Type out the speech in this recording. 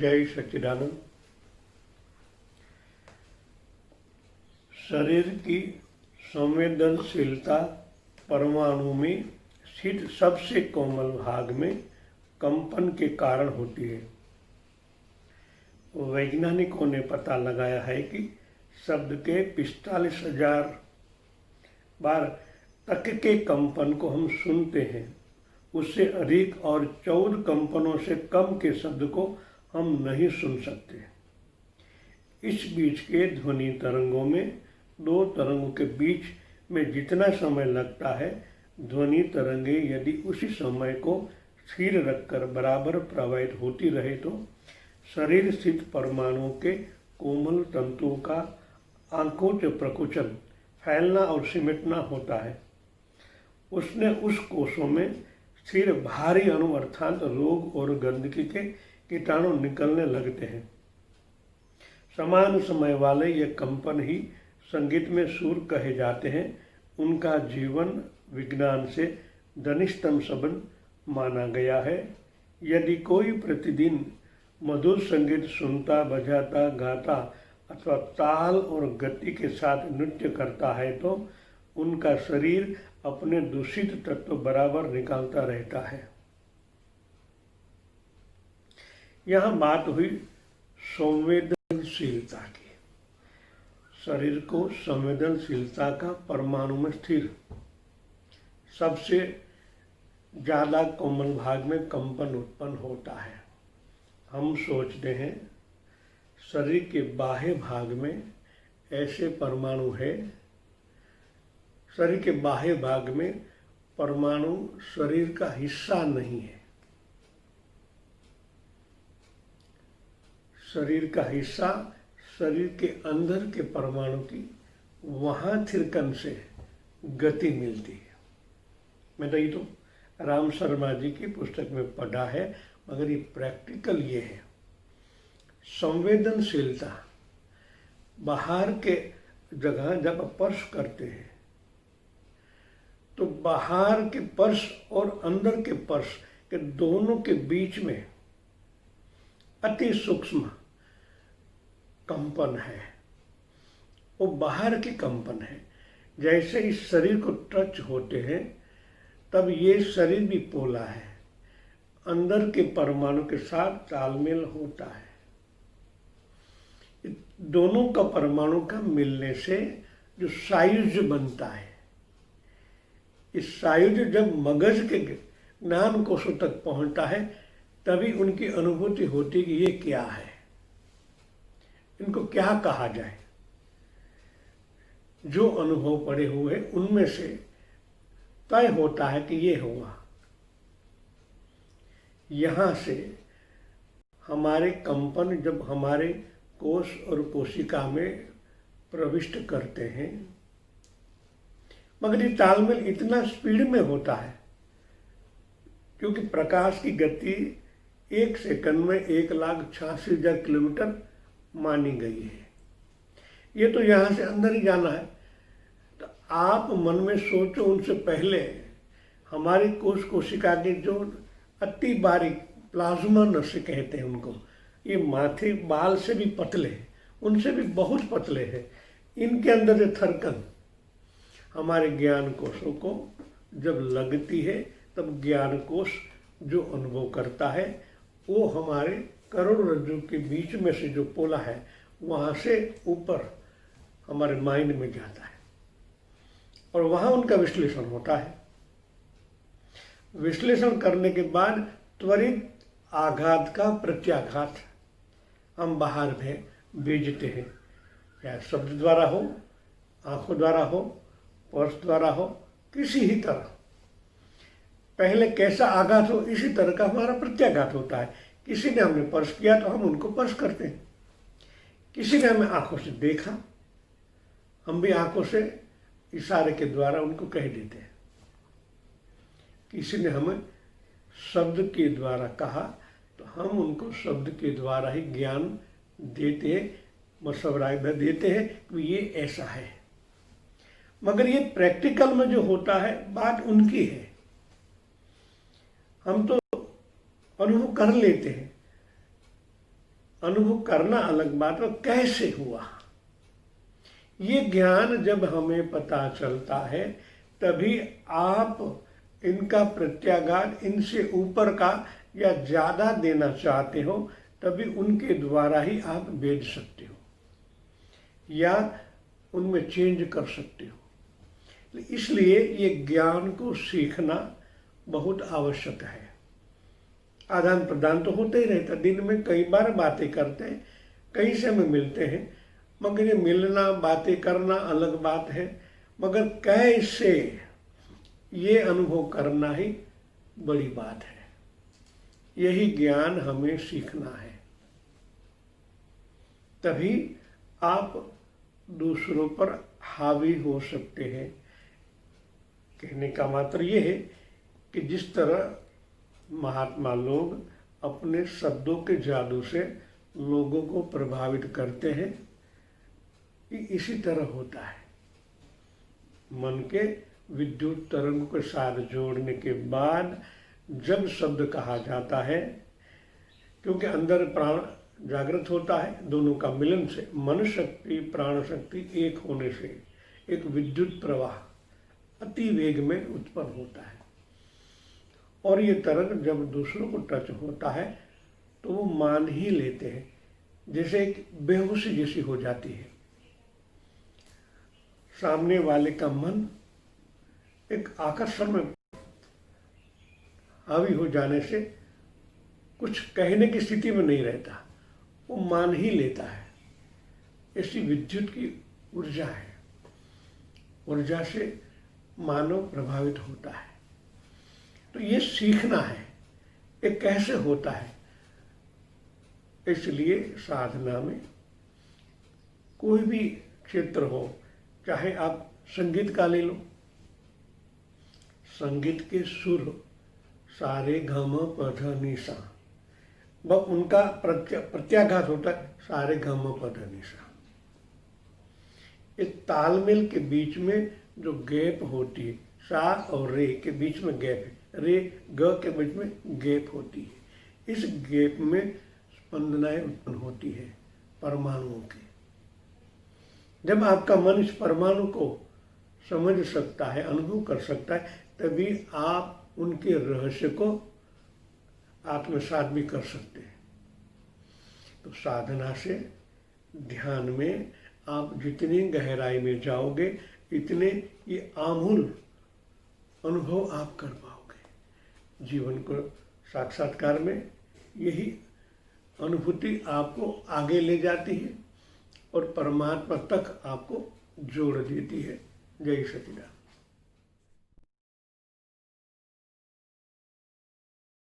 जय सच्चिदानंद। शरीर की संवेदनशीलता परमाणु में स्थित सबसे कोमल भाग में कंपन के कारण होती है। वैज्ञानिकों ने पता लगाया है कि शब्द के 45,000 बार तक के कंपन को हम सुनते हैं, उससे अधिक और 14 कंपनों से कम के शब्द को हम नहीं सुन सकते। इस बीच के ध्वनि तरंगों में दो तरंगों के बीच में जितना समय लगता है, ध्वनि तरंगे यदि उसी समय को स्थिर रखकर बराबर प्रवाहित होती रहे तो शरीर स्थित परमाणुओं के कोमल तंतुओं का आंकोच प्रकुचन, फैलना और सिमटना होता है। उसने उस कोशों में स्थिर भारी अणु अर्थात रोग और गंदगी के कीटाणु निकलने लगते हैं। समान समय वाले ये कंपन ही संगीत में सुर कहे जाते हैं। उनका जीवन विज्ञान से घनिष्ठतम संबंध माना गया है। यदि कोई प्रतिदिन मधुर संगीत सुनता, बजाता, गाता अथवा ताल और गति के साथ नृत्य करता है तो उनका शरीर अपने दूषित तत्व बराबर निकालता रहता है। यहाँ बात हुई संवेदनशीलता की। शरीर को संवेदनशीलता का परमाणु में स्थिर सबसे ज़्यादा कोमल भाग में कंपन उत्पन्न होता है। हम सोचते हैं शरीर के बाह्य भाग में ऐसे परमाणु है। शरीर के बाह्य भाग में परमाणु शरीर का हिस्सा नहीं है। शरीर का हिस्सा शरीर के अंदर के परमाणु की वहाँ थिरकन से गति मिलती है। मैंने ये तो राम शर्मा जी की पुस्तक में पढ़ा है, मगर ये प्रैक्टिकल ये है। संवेदनशीलता बाहर के जगह जब स्पर्श करते हैं तो बाहर के स्पर्श और अंदर के स्पर्श के दोनों के बीच में अति सूक्ष्म कंपन है। वो बाहर की कंपन है। जैसे इस शरीर को टच होते हैं तब ये शरीर भी पोला है, अंदर के परमाणु के साथ तालमेल होता है। दोनों का परमाणु का मिलने से जो सायुज बनता है, इस सायुज जब मगज के ज्ञान कोशों तक पहुंचता है तभी उनकी अनुभूति होती है कि ये क्या है, इनको क्या कहा जाए। जो अनुभव पड़े हुए उनमें से तय होता है कि ये होगा। यहाँ से हमारे कंपन जब हमारे कोश और कोशिका में प्रविष्ट करते हैं, मगर ये तालमेल इतना स्पीड में होता है क्योंकि प्रकाश की गति 1 सेकंड में 1,86,000 किलोमीटर मानी गई है। ये तो यहाँ से अंदर ही जाना है। तो आप मन में सोचो, उनसे पहले हमारी कोश कोशिका के जो अति बारीक प्लाज्मा नस कहते हैं उनको, ये माथे बाल से भी पतले हैं, उनसे भी बहुत पतले हैं। इनके अंदर जो थरकन हमारे ज्ञान कोशों को जब लगती है तब ज्ञान कोश जो अनुभव करता है वो हमारे करोड़रज्जु के बीच में से जो पोला है वहाँ से ऊपर हमारे माइंड में जाता है और वहाँ उनका विश्लेषण होता है। विश्लेषण करने के बाद त्वरित आघात का प्रत्याघात हम बाहर में भेजते हैं, या शब्द द्वारा हो, आंखों द्वारा हो, स्पर्श द्वारा हो, किसी ही तरह। पहले कैसा आघात हो इसी तरह का हमारा प्रत्याघात होता है। किसी ने हमने स्पर्श किया तो हम उनको स्पर्श करते हैं। किसी ने हमें आंखों से देखा, हम भी आंखों से इशारे के द्वारा उनको कह देते हैं। किसी ने हमें शब्द के द्वारा कहा तो हम उनको शब्द के द्वारा ही ज्ञान देते हैं, मशवरा देते हैं कि ये ऐसा है। मगर ये प्रैक्टिकल में जो होता है बात उनकी है। हम तो अनुभव कर लेते हैं, अनुभव करना अलग बात है, कैसे हुआ। ये ज्ञान जब हमें पता चलता है तभी आप इनका प्रत्याघात इनसे ऊपर का या ज़्यादा देना चाहते हो, तभी उनके द्वारा ही आप बेच सकते हो या उनमें चेंज कर सकते हो। इसलिए ये ज्ञान को सीखना बहुत आवश्यक है। आदान प्रदान तो होते ही रहता, दिन में कई बार बातें करते हैं, कई समय मिलते हैं, मगर ये मिलना बातें करना अलग बात है, मगर कैसे ये अनुभव करना ही बड़ी बात है। यही ज्ञान हमें सीखना है, तभी आप दूसरों पर हावी हो सकते हैं। कहने का मात्र ये है कि जिस तरह महात्मा लोग अपने शब्दों के जादू से लोगों को प्रभावित करते हैं, इसी तरह होता है। मन के विद्युत तरंग के साथ जोड़ने के बाद जब शब्द कहा जाता है, क्योंकि अंदर प्राण जागृत होता है, दोनों का मिलन से मन शक्ति प्राण शक्ति एक होने से एक विद्युत प्रवाह अति वेग में उत्पन्न होता है, और ये तरंग जब दूसरों को टच होता है तो वो मान ही लेते हैं, जैसे एक बेहोशी जैसी हो जाती है। सामने वाले का मन एक आकर्षण में हावी हो जाने से कुछ कहने की स्थिति में नहीं रहता, वो मान ही लेता है। ऐसी विद्युत की ऊर्जा है, ऊर्जा से मानव प्रभावित होता है। तो ये सीखना है, ये कैसे होता है। इसलिए साधना में कोई भी क्षेत्र हो, चाहे आप संगीत का ले लो, संगीत के सुर सारे गम पध निसा, वह उनका प्रत्याघात होता है सारे गम पध निसा। इस तालमेल के बीच में जो गैप होती है, सा और रे के बीच में गैप है, रे ग के बीच में गैप होती है, इस गैप में स्पंदनाएं उत्पन्न होती है परमाणुओं की। जब आपका मन इस परमाणु को समझ सकता है, अनुभव कर सकता है, तभी आप उनके रहस्य को आत्मसात भी कर सकते हैं। तो साधना से, ध्यान में आप जितनी गहराई में जाओगे, इतने ये आमूल अनुभव आप कर पाओगे। जीवन को साक्षात्कार में यही अनुभूति आपको आगे ले जाती है और परमात्मा तक आपको जोड़ देती है। जय सच्चिदानंद।